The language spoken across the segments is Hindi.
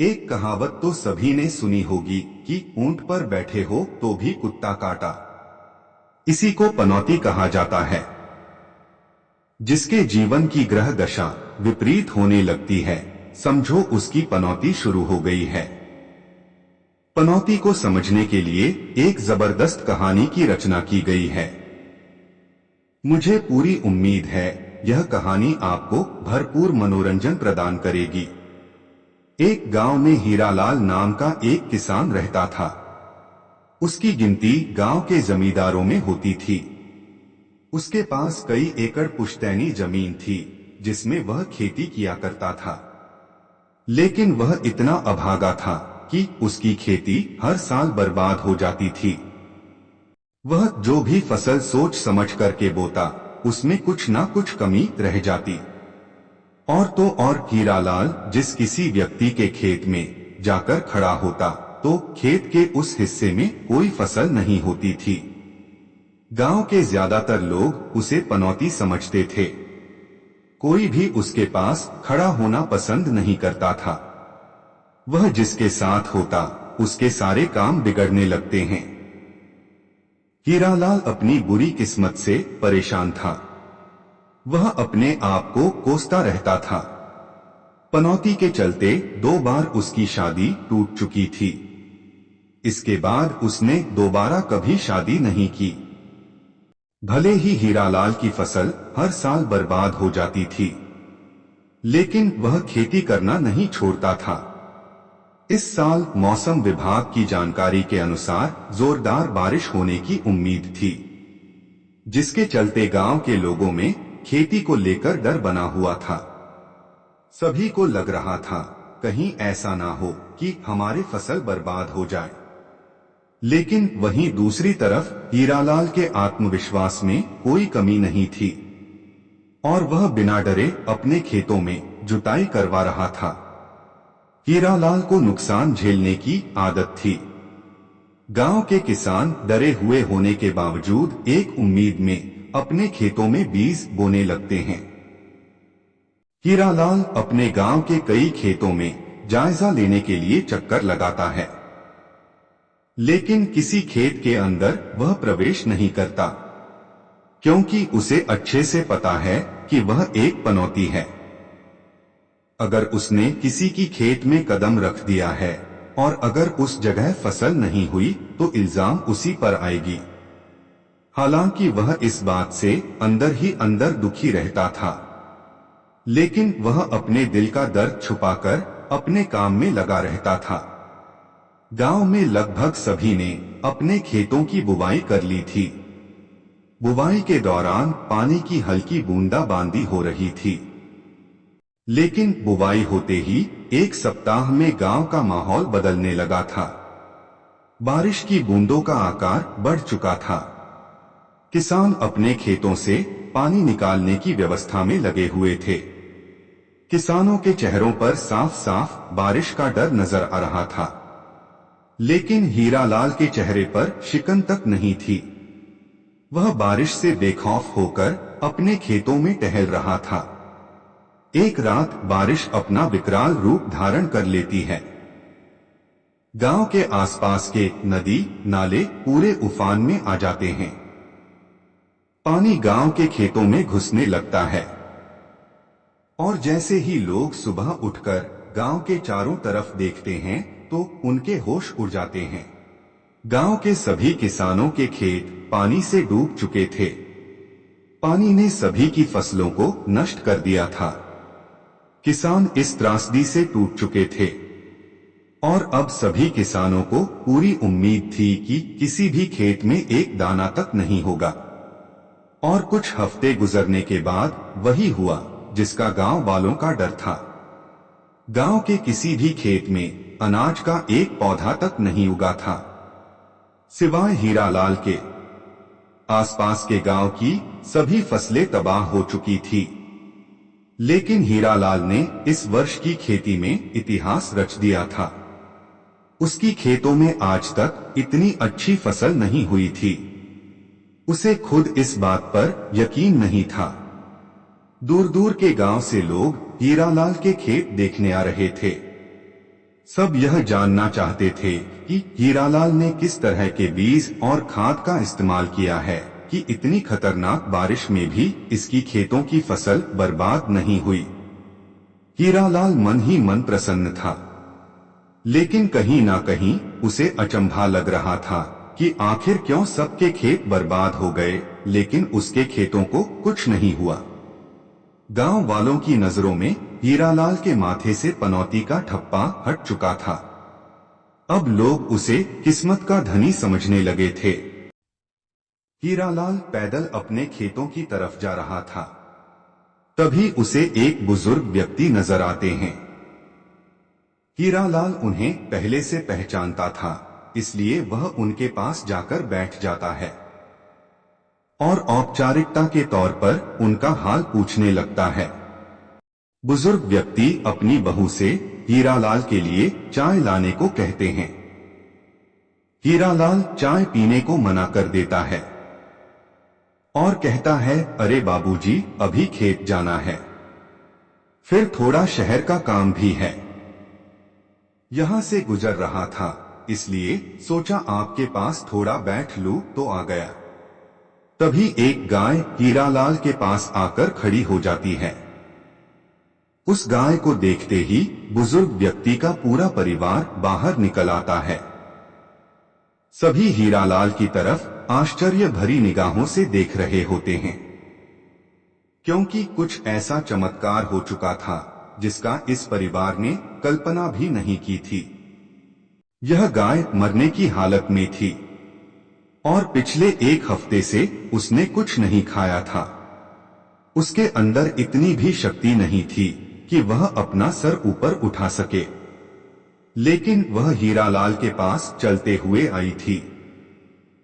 एक कहावत तो सभी ने सुनी होगी कि ऊंट पर बैठे हो तो भी कुत्ता काटा। इसी को पनौती कहा जाता है। जिसके जीवन की ग्रह दशा विपरीत होने लगती है, समझो उसकी पनौती शुरू हो गई है। पनौती को समझने के लिए एक जबरदस्त कहानी की रचना की गई है। मुझे पूरी उम्मीद है यह कहानी आपको भरपूर मनोरंजन प्रदान करेगी। एक गांव में हीरालाल नाम का एक किसान रहता था। उसकी गिनती गांव के जमींदारों में होती थी। उसके पास कई एकड़ पुश्तैनी जमीन थी जिसमें वह खेती किया करता था। लेकिन वह इतना अभागा था कि उसकी खेती हर साल बर्बाद हो जाती थी। वह जो भी फसल सोच समझ करके बोता, उसमें कुछ ना कुछ कमी रह जाती। और तो और हीरालाल जिस किसी व्यक्ति के खेत में जाकर खड़ा होता तो खेत के उस हिस्से में कोई फसल नहीं होती थी। गांव के ज्यादातर लोग उसे पनौती समझते थे। कोई भी उसके पास खड़ा होना पसंद नहीं करता था। वह जिसके साथ होता उसके सारे काम बिगड़ने लगते हैं। हीरालाल अपनी बुरी किस्मत से परेशान था। वह अपने आप को कोसता रहता था। पनौती के चलते 2 बार उसकी शादी टूट चुकी थी। इसके बाद उसने दोबारा कभी शादी नहीं की। भले ही हीरालाल की फसल हर साल बर्बाद हो जाती थी, लेकिन वह खेती करना नहीं छोड़ता था। इस साल मौसम विभाग की जानकारी के अनुसार जोरदार बारिश होने की उम्मीद थी, जिसके चलते गांव के लोगों में खेती को लेकर डर बना हुआ था। सभी को लग रहा था कहीं ऐसा ना हो कि हमारी फसल बर्बाद हो जाए। लेकिन वहीं दूसरी तरफ हीरालाल के आत्मविश्वास में कोई कमी नहीं थी और वह बिना डरे अपने खेतों में जुताई करवा रहा था। हीरालाल को नुकसान झेलने की आदत थी। गांव के किसान डरे हुए होने के बावजूद एक उम्मीद में अपने खेतों में बीज बोने लगते हैं। हीरालाल अपने गांव के कई खेतों में जायजा लेने के लिए चक्कर लगाता है, लेकिन किसी खेत के अंदर वह प्रवेश नहीं करता, क्योंकि उसे अच्छे से पता है कि वह एक पनौती है। अगर उसने किसी की खेत में कदम रख दिया है और अगर उस जगह फसल नहीं हुई तो इल्जाम उसी पर आएगी। हालांकि वह इस बात से अंदर ही अंदर दुखी रहता था, लेकिन वह अपने दिल का दर्द छुपाकर अपने काम में लगा रहता था। गांव में लगभग सभी ने अपने खेतों की बुवाई कर ली थी। बुवाई के दौरान पानी की हल्की बूंदाबांदी हो रही थी, लेकिन बुवाई होते ही एक सप्ताह में गांव का माहौल बदलने लगा था। बारिश की बूंदों का आकार बढ़ चुका था। किसान अपने खेतों से पानी निकालने की व्यवस्था में लगे हुए थे। किसानों के चेहरों पर साफ साफ बारिश का डर नजर आ रहा था, लेकिन हीरालाल के चेहरे पर शिकन तक नहीं थी। वह बारिश से बेखौफ होकर अपने खेतों में टहल रहा था। एक रात बारिश अपना विकराल रूप धारण कर लेती है। गांव के आसपास के नदी नाले पूरे उफान में आ जाते हैं। पानी गांव के खेतों में घुसने लगता है और जैसे ही लोग सुबह उठकर गांव के चारों तरफ देखते हैं तो उनके होश उड़ जाते हैं। गांव के सभी किसानों के खेत पानी से डूब चुके थे। पानी ने सभी की फसलों को नष्ट कर दिया था। किसान इस त्रासदी से टूट चुके थे और अब सभी किसानों को पूरी उम्मीद थी कि किसी भी खेत में एक दाना तक नहीं होगा। और कुछ हफ्ते गुजरने के बाद वही हुआ जिसका गांव वालों का डर था। गांव के किसी भी खेत में अनाज का एक पौधा तक नहीं उगा था, सिवाय हीरालाल के। आसपास के गांव की सभी फसलें तबाह हो चुकी थी, लेकिन हीरालाल ने इस वर्ष की खेती में इतिहास रच दिया था। उसकी खेतों में आज तक इतनी अच्छी फसल नहीं हुई थी। उसे खुद इस बात पर यकीन नहीं था। दूर दूर के गांव से लोग हीरालाल के खेत देखने आ रहे थे। सब यह जानना चाहते थे कि हीरालाल ने किस तरह के बीज और खाद का इस्तेमाल किया है कि इतनी खतरनाक बारिश में भी इसकी खेतों की फसल बर्बाद नहीं हुई। हीरालाल मन ही मन प्रसन्न था, लेकिन कहीं ना कहीं उसे अचंभा लग रहा था कि आखिर क्यों सबके खेत बर्बाद हो गए, लेकिन उसके खेतों को कुछ नहीं हुआ। गांव वालों की नजरों में हीरालाल के माथे से पनौती का ठप्पा हट चुका था। अब लोग उसे किस्मत का धनी समझने लगे थे। हीरालाल पैदल अपने खेतों की तरफ जा रहा था। तभी उसे एक बुजुर्ग व्यक्ति नजर आते हैं। हीरालाल उन्हें पहले से पहचानता था, इसलिए वह उनके पास जाकर बैठ जाता है और औपचारिकता के तौर पर उनका हाल पूछने लगता है। बुजुर्ग व्यक्ति अपनी बहू से हीरालाल के लिए चाय लाने को कहते हैं। हीरालाल चाय पीने को मना कर देता है और कहता है, अरे बाबूजी, अभी खेत जाना है, फिर थोड़ा शहर का काम भी है। यहां से गुजर रहा था, इसलिए सोचा आपके पास थोड़ा बैठ लूं तो आ गया। तभी एक गाय हीरालाल के पास आकर खड़ी हो जाती है। उस गाय को देखते ही बुजुर्ग व्यक्ति का पूरा परिवार बाहर निकल आता है। सभी हीरालाल की तरफ आश्चर्य भरी निगाहों से देख रहे होते हैं, क्योंकि कुछ ऐसा चमत्कार हो चुका था जिसका इस परिवार ने कल्पना भी नहीं की थी। यह गाय मरने की हालत में थी और पिछले एक हफ्ते से उसने कुछ नहीं खाया था। उसके अंदर इतनी भी शक्ति नहीं थी कि वह अपना सर ऊपर उठा सके, लेकिन वह हीरालाल के पास चलते हुए आई थी।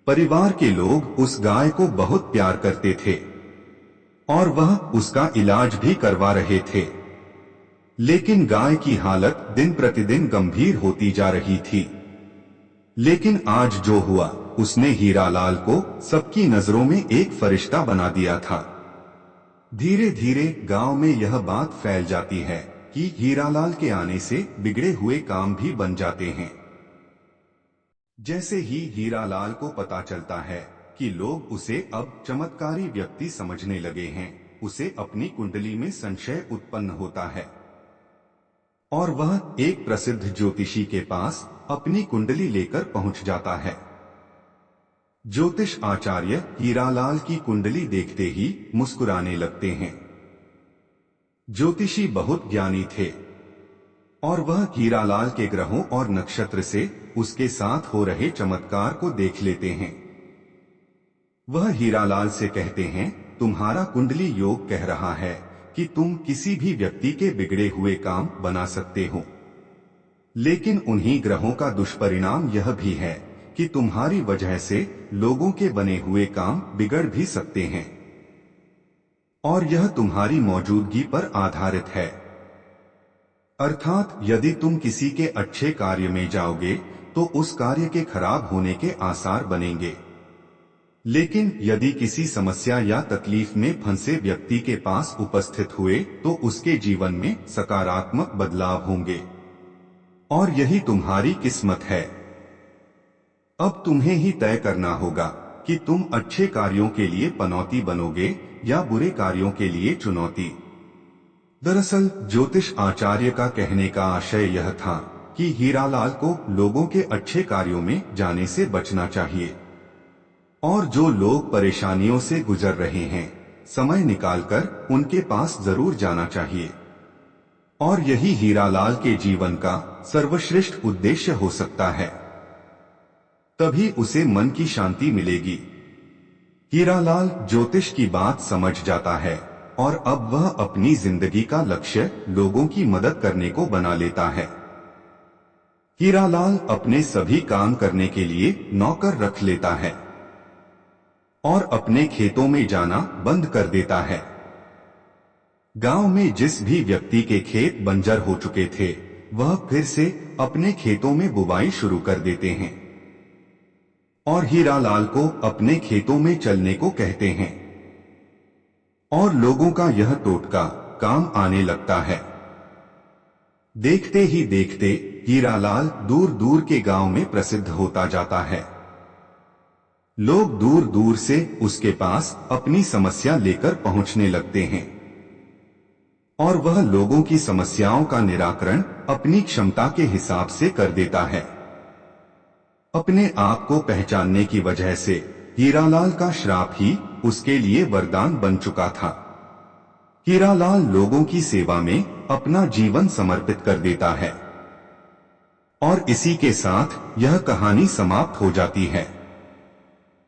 परिवार के लोग उस गाय को बहुत प्यार करते थे और वह उसका इलाज भी करवा रहे थे, लेकिन गाय की हालत दिन प्रतिदिन गंभीर होती जा रही थी। लेकिन आज जो हुआ, उसने हीरालाल को सबकी नजरों में एक फरिश्ता बना दिया था। धीरे धीरे गांव में यह बात फैल जाती है कि हीरालाल के आने से बिगड़े हुए काम भी बन जाते हैं। जैसे ही हीरालाल को पता चलता है कि लोग उसे अब चमत्कारी व्यक्ति समझने लगे हैं, उसे अपनी कुंडली में संशय उत्पन्न होता है और वह एक प्रसिद्ध ज्योतिषी के पास अपनी कुंडली लेकर पहुंच जाता है। ज्योतिष आचार्य हीरालाल की कुंडली देखते ही मुस्कुराने लगते हैं। ज्योतिषी बहुत ज्ञानी थे और वह हीरालाल के ग्रहों और नक्षत्र से उसके साथ हो रहे चमत्कार को देख लेते हैं। वह हीरालाल से कहते हैं, तुम्हारा कुंडली योग कह रहा है कि तुम किसी भी व्यक्ति के बिगड़े हुए काम बना सकते हो, लेकिन उन्हीं ग्रहों का दुष्परिणाम यह भी है कि तुम्हारी वजह से लोगों के बने हुए काम बिगड़ भी सकते हैं और यह तुम्हारी मौजूदगी पर आधारित है। अर्थात यदि तुम किसी के अच्छे कार्य में जाओगे तो उस कार्य के खराब होने के आसार बनेंगे, लेकिन यदि किसी समस्या या तकलीफ में फंसे व्यक्ति के पास उपस्थित हुए तो उसके जीवन में सकारात्मक बदलाव होंगे और यही तुम्हारी किस्मत है। अब तुम्हें ही तय करना होगा कि तुम अच्छे कार्यों के लिए पनौती बनोगे या बुरे कार्यों के लिए चुनौती। दरअसल ज्योतिष आचार्य का कहने का आशय यह था कि हीरालाल को लोगों के अच्छे कार्यों में जाने से बचना चाहिए और जो लोग परेशानियों से गुजर रहे हैं, समय निकालकर उनके पास जरूर जाना चाहिए और यही हीरालाल के जीवन का सर्वश्रेष्ठ उद्देश्य हो सकता है। तभी उसे मन की शांति मिलेगी। हीरालाल ज्योतिष की बात समझ जाता है और अब वह अपनी जिंदगी का लक्ष्य लोगों की मदद करने को बना लेता है। हीरालाल अपने सभी काम करने के लिए नौकर रख लेता है और अपने खेतों में जाना बंद कर देता है। गांव में जिस भी व्यक्ति के खेत बंजर हो चुके थे, वह फिर से अपने खेतों में बुवाई शुरू कर देते हैं और हीरालाल को अपने खेतों में चलने को कहते हैं और लोगों का यह टोटका काम आने लगता है। देखते ही देखते हीरालाल दूर दूर के गांव में प्रसिद्ध होता जाता है। लोग दूर दूर से उसके पास अपनी समस्या लेकर पहुंचने लगते हैं और वह लोगों की समस्याओं का निराकरण अपनी क्षमता के हिसाब से कर देता है। अपने आप को पहचानने की वजह से हीरालाल का श्राप ही उसके लिए वरदान बन चुका था। हीरालाल लोगों की सेवा में अपना जीवन समर्पित कर देता है और इसी के साथ यह कहानी समाप्त हो जाती है।